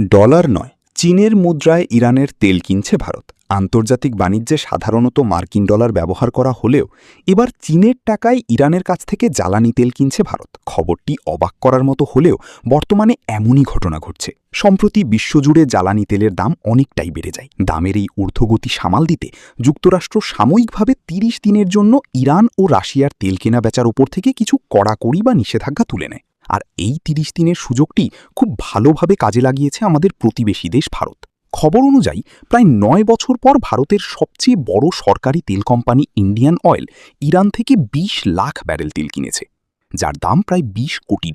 Dollar নয়, চীনের মুদ্রায় ইরানের তেল কিনছে ভারত। আন্তর্জাতিক বাণিজ্যে সাধারণত মার্কিন ডলার ব্যবহার করা হলেও এবার চীনের টাকায় ইরানের কাছ থেকে জ্বালানি তেল কিনছে ভারত। খবরটি অবাক করার মতো হলেও বর্তমানে এমনই ঘটনা ঘটছে। সম্প্রতি বিশ্বজুড়ে জ্বালানি তেলের দাম অনেকটাই বেড়ে যায়। দামের এই ঊর্ধ্বগতি সামাল দিতে যুক্তরাষ্ট্র সাময়িকভাবে ৩০ দিনের জন্য ইরান ও রাশিয়ার তেল কেনা বেচার উপর থেকে কিছু কড়াকড়ি বা নিষেধাজ্ঞা তুলে নেয়। আর এই ৩০ দিনের সুযোগটি খুব ভালোভাবে কাজে লাগিয়েছে আমাদের প্রতিবেশী দেশ ভারত। খবর অনুযায়ী প্রায় ৯ বছর পর ভারতের সবচেয়ে বড় সরকারি তেল কোম্পানি ইন্ডিয়ান অয়েল ইরান থেকে ২০ লাখ ব্যারেল তেল কিনেছে, যার দাম প্রায় $২০ কোটি।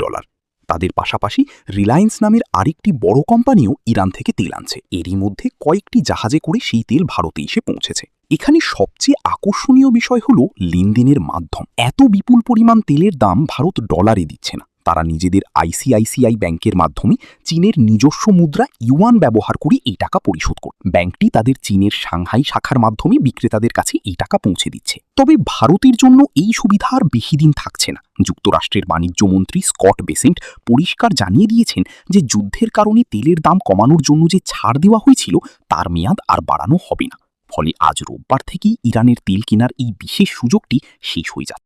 তাদের পাশাপাশি রিলায়েন্স নামের আরেকটি বড় কোম্পানিও ইরান থেকে তেল আনছে। এরই মধ্যে কয়েকটি জাহাজে করে সেই তেল ভারতে এসে পৌঁছেছে। এখানে সবচেয়ে আকর্ষণীয় বিষয় হল লেনদেনের মাধ্যম। এত বিপুল পরিমাণ তেলের দাম ভারত ডলারে দিচ্ছে না, তারা নিজেদের আইসিআইসিআই ব্যাংকের মাধ্যমে চীনের নিজস্ব মুদ্রা ইউয়ান ব্যবহার করে এই টাকা পরিশোধ করে। ব্যাংকটি তাদের চীনের সাংহাই শাখার মাধ্যমে বিক্রেতাদের কাছে এই টাকা পৌঁছে দিচ্ছে। তবে ভারতের জন্য এই সুবিধা আর বেশি দিন থাকছে না। যুক্তরাষ্ট্রের বাণিজ্য মন্ত্রী স্কট বেসেন্ট পরিষ্কার জানিয়ে দিয়েছেন যে যুদ্ধের কারণে তেলের দাম কমানোর জন্য যে ছাড় দেওয়া হয়েছিল তার মেয়াদ আর বাড়ানো হবে না। ফলে আজ রোববার থেকেই ইরানের তেল কেনার এই বিশেষ সুযোগটি শেষ হয়ে যাচ্ছে।